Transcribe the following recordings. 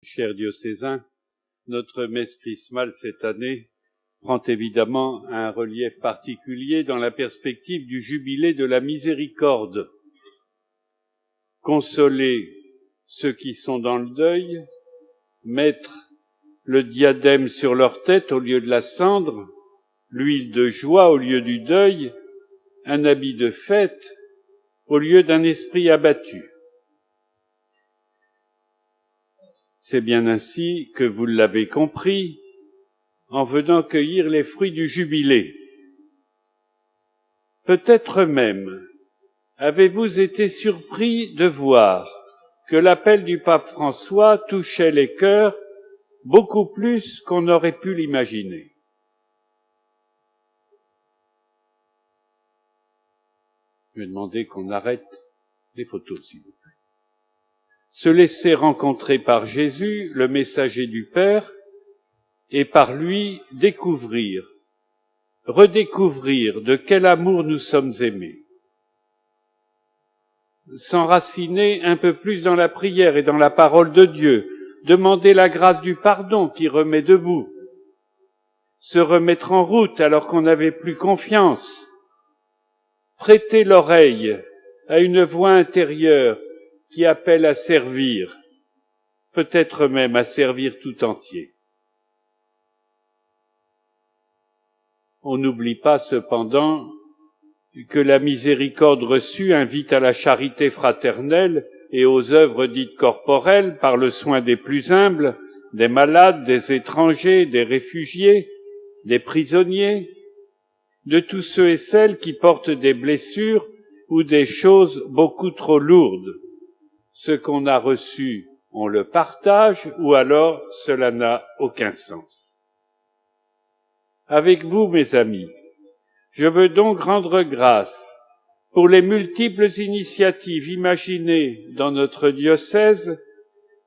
Chers diocésains, notre messe chrismale cette année prend évidemment un relief particulier dans la perspective du jubilé de la miséricorde. Consoler ceux qui sont dans le deuil, mettre le diadème sur leur tête au lieu de la cendre, l'huile de joie au lieu du deuil, un habit de fête au lieu d'un esprit abattu. C'est bien ainsi que vous l'avez compris en venant cueillir les fruits du jubilé. Peut-être même avez-vous été surpris de voir que l'appel du pape François touchait les cœurs beaucoup plus qu'on aurait pu l'imaginer. Je vais demander qu'on arrête les photos, s'il vous plaît. Se laisser rencontrer par Jésus, le messager du Père, et par lui découvrir, redécouvrir de quel amour nous sommes aimés. S'enraciner un peu plus dans la prière et dans la parole de Dieu, demander la grâce du pardon qui remet debout, se remettre en route alors qu'on n'avait plus confiance, prêter l'oreille à une voix intérieure qui appelle à servir, peut-être même à servir tout entier. On n'oublie pas cependant que la miséricorde reçue invite à la charité fraternelle et aux œuvres dites corporelles par le soin des plus humbles, des malades, des étrangers, des réfugiés, des prisonniers, de tous ceux et celles qui portent des blessures ou des choses beaucoup trop lourdes. Ce qu'on a reçu, on le partage, ou alors cela n'a aucun sens. Avec vous, mes amis, je veux donc rendre grâce pour les multiples initiatives imaginées dans notre diocèse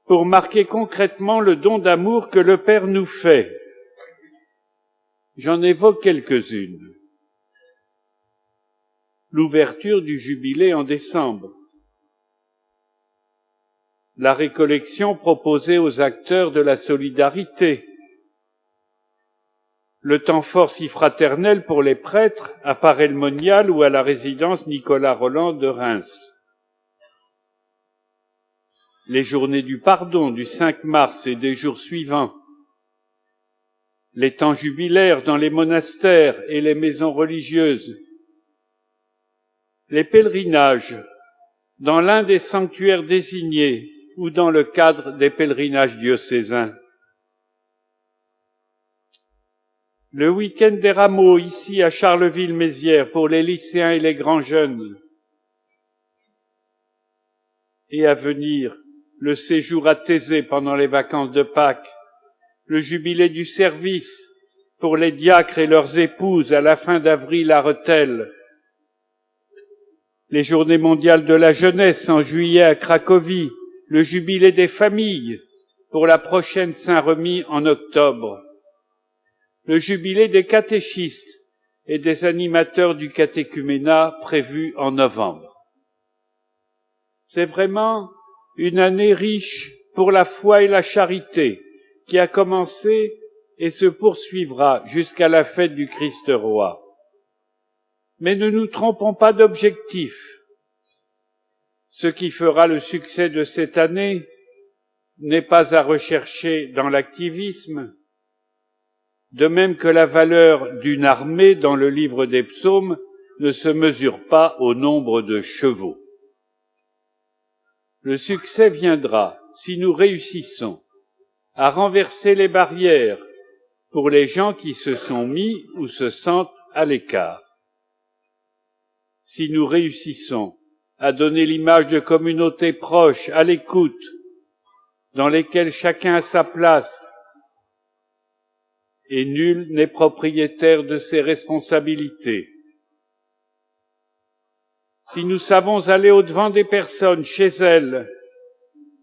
pour marquer concrètement le don d'amour que le Père nous fait. J'en évoque quelques-unes. L'ouverture du jubilé en décembre. La récollection proposée aux acteurs de la solidarité. Le temps fort si fraternel pour les prêtres à Paray-le-Monial ou à la résidence Nicolas Roland de Reims. Les journées du pardon du 5 mars et des jours suivants. Les temps jubilaires dans les monastères et les maisons religieuses. Les pèlerinages dans l'un des sanctuaires désignés ou dans le cadre des pèlerinages diocésains. Le week-end des rameaux ici à Charleville-Mézières pour les lycéens et les grands jeunes. Et à venir, le séjour à Thésée pendant les vacances de Pâques, le jubilé du service pour les diacres et leurs épouses à la fin d'avril à Rethel, les journées mondiales de la jeunesse en juillet à Cracovie, le jubilé des familles pour la prochaine Saint-Remi en octobre, le jubilé des catéchistes et des animateurs du catéchuménat prévu en novembre. C'est vraiment une année riche pour la foi et la charité qui a commencé et se poursuivra jusqu'à la fête du Christ roi. Mais ne nous trompons pas d'objectif. Ce qui fera le succès de cette année n'est pas à rechercher dans l'activisme, de même que la valeur d'une armée dans le livre des psaumes ne se mesure pas au nombre de chevaux. Le succès viendra si nous réussissons à renverser les barrières pour les gens qui se sont mis ou se sentent à l'écart. Si nous réussissons à donner l'image de communautés proches, à l'écoute, dans lesquelles chacun a sa place et nul n'est propriétaire de ses responsabilités. Si nous savons aller au-devant des personnes chez elles,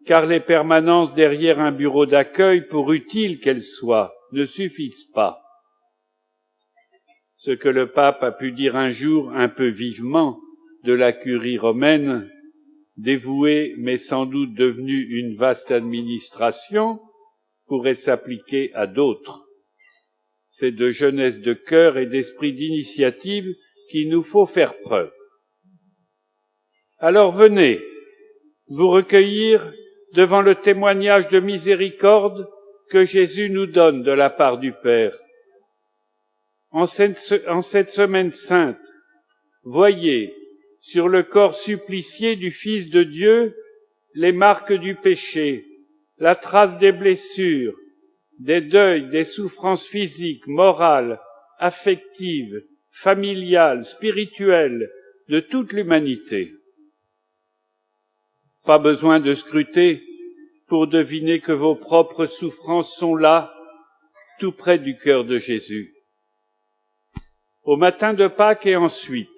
car les permanences derrière un bureau d'accueil, pour utiles qu'elles soient, ne suffisent pas. Ce que le pape a pu dire un jour un peu vivement de la curie romaine, dévouée mais sans doute devenue une vaste administration, pourrait s'appliquer à d'autres. C'est de jeunesse de cœur et d'esprit d'initiative qu'il nous faut faire preuve. Alors venez vous recueillir devant le témoignage de miséricorde que Jésus nous donne de la part du Père. En cette semaine sainte, voyez sur le corps supplicié du Fils de Dieu les marques du péché, la trace des blessures, des deuils, des souffrances physiques, morales, affectives, familiales, spirituelles, de toute l'humanité. Pas besoin de scruter pour deviner que vos propres souffrances sont là, tout près du cœur de Jésus. Au matin de Pâques et ensuite,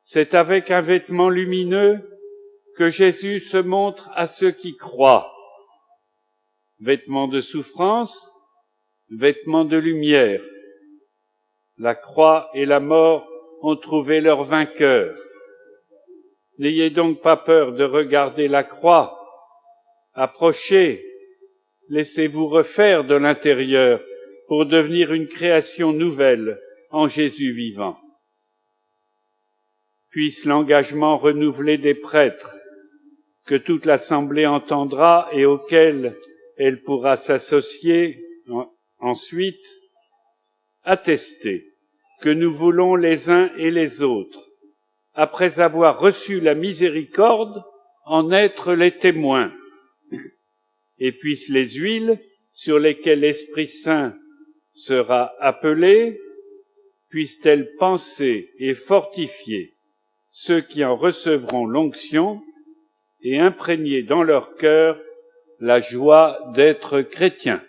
c'est avec un vêtement lumineux que Jésus se montre à ceux qui croient. Vêtement de souffrance, vêtement de lumière. La croix et la mort ont trouvé leur vainqueur. N'ayez donc pas peur de regarder la croix. Approchez, laissez-vous refaire de l'intérieur pour devenir une création nouvelle en Jésus vivant. Puisse l'engagement renouvelé des prêtres, que toute l'Assemblée entendra et auquel elle pourra s'associer ensuite, attester que nous voulons les uns et les autres, après avoir reçu la miséricorde, en être les témoins, et puissent les huiles sur lesquelles l'Esprit Saint sera appelé, puissent-elles penser et fortifier ceux qui en recevront l'onction et imprégner dans leur cœur la joie d'être chrétiens.